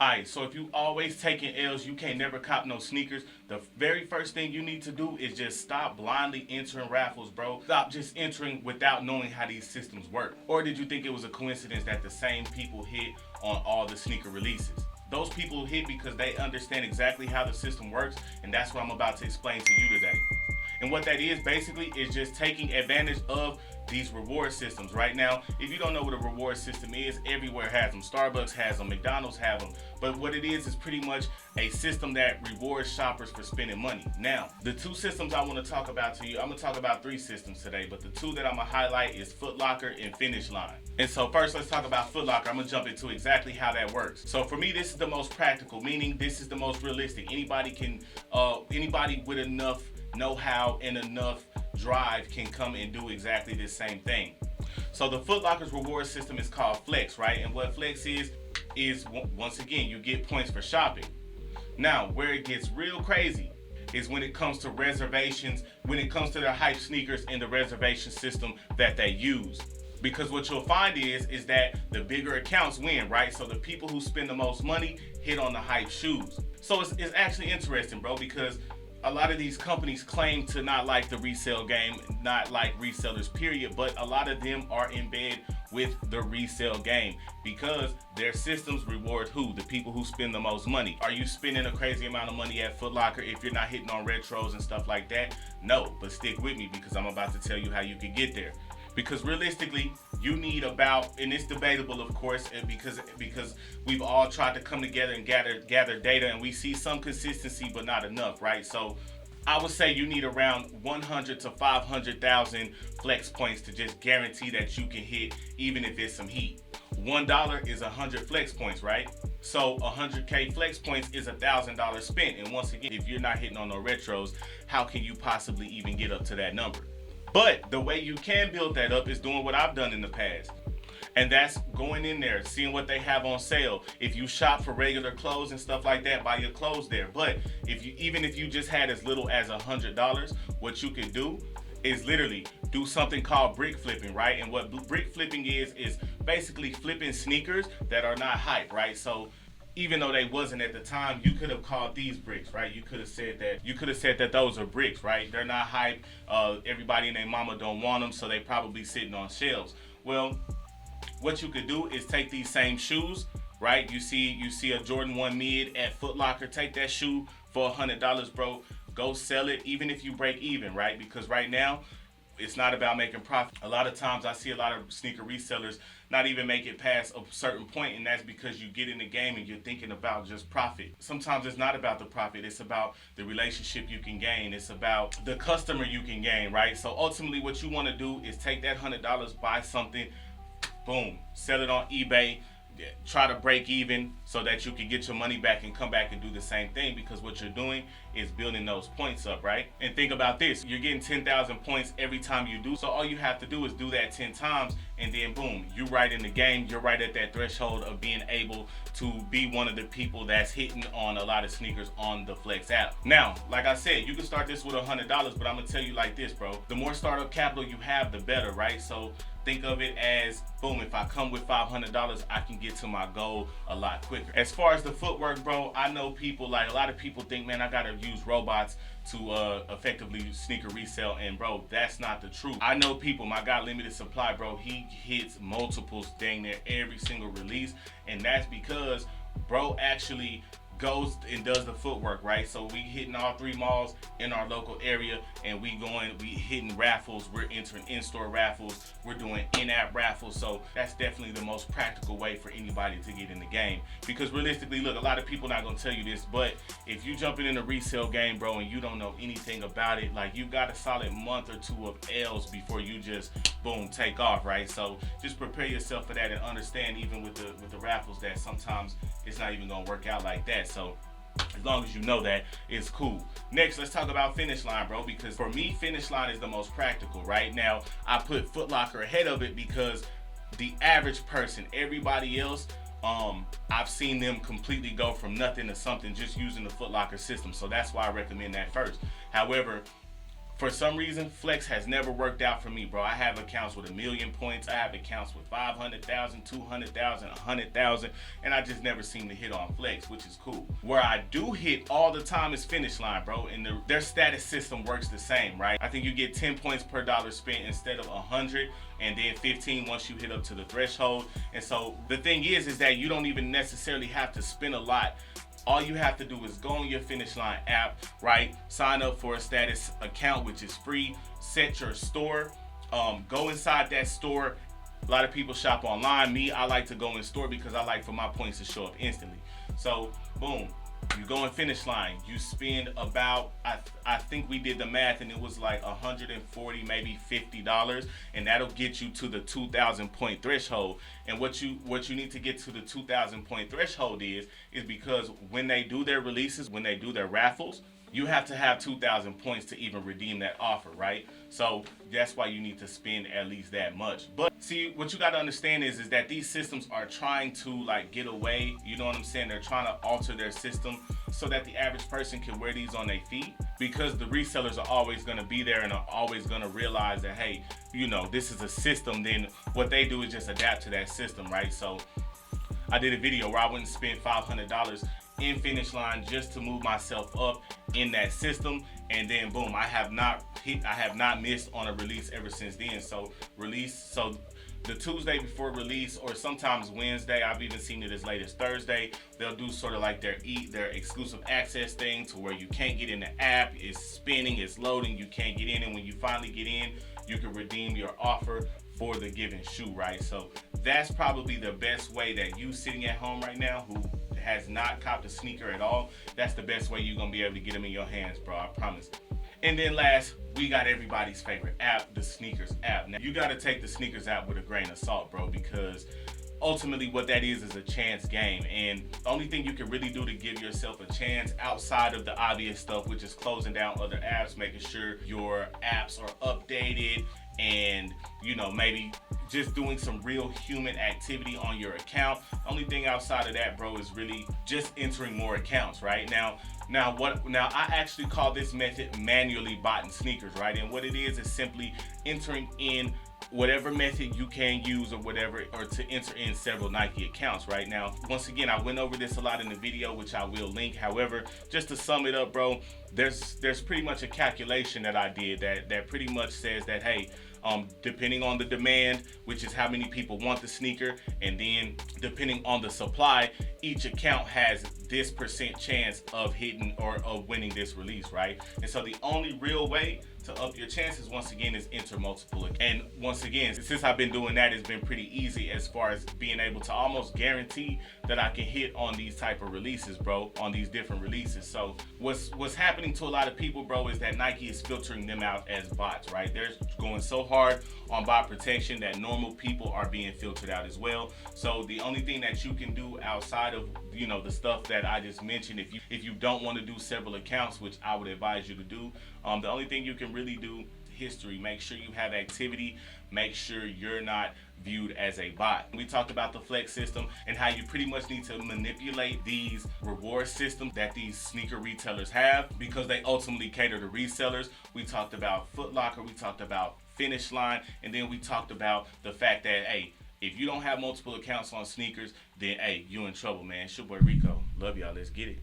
Alright, so if you always taking L's, you can't never cop no sneakers. The very first thing you need to do is just stop blindly entering raffles, bro. Stop just entering without knowing how these systems work. Or did you think it was a coincidence that the same people hit on all the sneaker releases? Those people hit because they understand exactly how the system works, and that's what I'm about to explain to you today. And what that is basically is just taking advantage of these reward systems. Right now, if you don't know what a reward system is, everywhere has them. Starbucks has them, McDonald's have them. But what it is pretty much a system that rewards shoppers for spending money. Now, the two systems I want to talk about to you, I'm going to talk about three systems today, but the two that I'm going to highlight is Foot Locker and Finish Line. And so first, let's talk about Foot Locker. I'm going to jump into exactly how that works. So for me, this is the most practical, meaning this is the most realistic. Anybody with enough know-how and enough drive can come and do exactly the same thing. So the Foot Locker's reward system is called Flex, right? And what Flex is once again, you get points for shopping. Now, where it gets real crazy is when it comes to reservations, when it comes to the hype sneakers and the reservation system that they use. Because what you'll find is that the bigger accounts win, right? So the people who spend the most money hit on the hype shoes. So it's actually interesting, bro, because a lot of these companies claim to not like the resale game, not like resellers, period, but a lot of them are in bed with the resale game because their systems reward who? The people who spend the most money. Are you spending a crazy amount of money at Foot Locker if you're not hitting on retros and stuff like that? No, but stick with me because I'm about to tell you how you can get there. Because realistically, you need about, and it's debatable, of course, because we've all tried to come together and gather data, and we see some consistency, but not enough, right? So I would say you need around 100 to 500,000 flex points to just guarantee that you can hit, even if it's some heat. $1 is 100 flex points, right? So 100K flex points is $1,000 spent. And once again, if you're not hitting on no retros, how can you possibly even get up to that number? But the way you can build that up is doing what I've done in the past. And that's going in there, seeing what they have on sale. If you shop for regular clothes and stuff like that, buy your clothes there. But even if you just had as little as $100, what you can do is literally do something called brick flipping, right? And what brick flipping is basically flipping sneakers that are not hype, right? So even though they wasn't at the time, you could have called these bricks, right? You could have said that those are bricks, right? They're not hype. Everybody and their mama don't want them, so they probably sitting on shelves. Well, what you could do is take these same shoes, right? You see a Jordan 1 mid at Foot Locker. Take that shoe for $100, bro. Go sell it, even if you break even, right? Because right now, it's not about making profit. A lot of times I see a lot of sneaker resellers not even make it past a certain point, and that's because you get in the game and you're thinking about just profit. Sometimes it's not about the profit, it's about the relationship you can gain, it's about the customer you can gain, right? So ultimately what you want to do is take that $100, buy something, boom, sell it on eBay, try to break even so that you can get your money back and come back and do the same thing, because what you're doing is building those points up, right? And think about this, you're getting 10,000 points every time you do, so all you have to do is do that 10 times, and then boom, you're right in the game, you're right at that threshold of being able to be one of the people that's hitting on a lot of sneakers on the Flex app. Now, like I said, you can start this with $100, but I'm gonna tell you like this, bro, the more startup capital you have, the better, right? So think of it as, boom, if I come with $500, I can get to my goal a lot quicker. As far as the footwork, bro, I know people, like a lot of people think, man, I gotta use robots to effectively sneaker resell, and bro, that's not the truth. I know people, my guy Limited Supply, bro, he hits multiples dang near every single release, and that's because bro actually goes and does the footwork, right? So we hitting all three malls in our local area, and we hitting raffles, we're entering in-store raffles, we're doing in-app raffles. So that's definitely the most practical way for anybody to get in the game. Because realistically, look, a lot of people not gonna tell you this, but if you jumping in a resale game, bro, and you don't know anything about it, like you got a solid month or two of L's before you just boom take off, right? So just prepare yourself for that and understand, even with the raffles, that sometimes it's not even gonna work out like that. So as long as you know that, it's cool. Next, let's talk about Finish Line, bro, because for me, Finish Line is the most practical. Right now, I put Foot Locker ahead of it because the average person, everybody else, I've seen them completely go from nothing to something just using the Foot Locker system. So that's why I recommend that first. However, For some reason, Flex has never worked out for me, bro. I have accounts with 1,000,000 points. I have accounts with 500,000, 200,000, 100,000, and I just never seem to hit on Flex, which is cool. Where I do hit all the time is Finish Line, bro, and their status system works the same, right? I think you get 10 points per dollar spent instead of 100, and then 15 once you hit up to the threshold. And so the thing is that you don't even necessarily have to spend a lot. All you have to do is go on your Finish Line app, right? Sign up for a status account, which is free. Set your store. Go inside that store. A lot of people shop online. Me, I like to go in store because I like for my points to show up instantly. So, boom. You go in Finish Line, you spend about, I think we did the math and it was like $140, maybe $50, and that'll get you to the 2,000 point threshold. And what you need to get to the 2,000 point threshold is because when they do their releases, when they do their raffles, you have to have 2,000 points to even redeem that offer, right? So that's why you need to spend at least that much. But see, what you got to understand is that these systems are trying to like get away. You know what I'm saying? They're trying to alter their system so that the average person can wear these on their feet, because the resellers are always going to be there and are always going to realize that, hey, you know, this is a system. Then what they do is just adapt to that system, right? So I did a video where I went and spent $500 in Finish Line just to move myself up in that system, and then boom, I have not missed on a release ever since then. So the Tuesday before release, or sometimes Wednesday, I've even seen it as late as Thursday, they'll do sort of like their exclusive access thing to where you can't get in the app, it's spinning, it's loading, you can't get in, and when you finally get in, you can redeem your offer for the given shoe, right? So that's probably the best way that you sitting at home right now who has not copped a sneaker at all, that's the best way you're gonna be able to get them in your hands, bro, I promise. And then last, we got everybody's favorite app, the Sneakers app. Now, you gotta take the Sneakers app with a grain of salt, bro, because ultimately what that is a chance game. And the only thing you can really do to give yourself a chance outside of the obvious stuff, which is closing down other apps, making sure your apps are updated, and, you know, maybe just doing some real human activity on your account. The only thing outside of that, bro, is really just entering more accounts, right? Now I actually call this method manually botting sneakers, right? And what it is simply entering in whatever method you can use or whatever, or to enter in several Nike accounts. Right now, once again, I went over this a lot in the video, which I will link. However, just to sum it up, bro, there's pretty much a calculation that I did that pretty much says that, hey, depending on the demand, which is how many people want the sneaker, and then depending on the supply, each account has this % chance of hitting or of winning this release, right? And so the only real way to up your chances, once again, is enter multiple. And once again, since I've been doing that, it's been pretty easy as far as being able to almost guarantee that I can hit on these type of releases, bro, on these different releases. So what's happening to a lot of people, bro, is that Nike is filtering them out as bots, right? They're going so hard on bot protection that normal people are being filtered out as well. So the only thing that you can do outside of, you know, the stuff that I just mentioned, if you don't want to do several accounts, which I would advise you to do, the only thing you can really do, history. Make sure you have activity. Make sure you're not viewed as a bot. We talked about the flex system and how you pretty much need to manipulate these reward systems that these sneaker retailers have, because they ultimately cater to resellers. We talked about Foot Locker, we talked about Finish Line, and then we talked about the fact that, hey, if you don't have multiple accounts on sneakers, then hey, you in trouble, man. It's your boy Rico. Love y'all. Let's get it.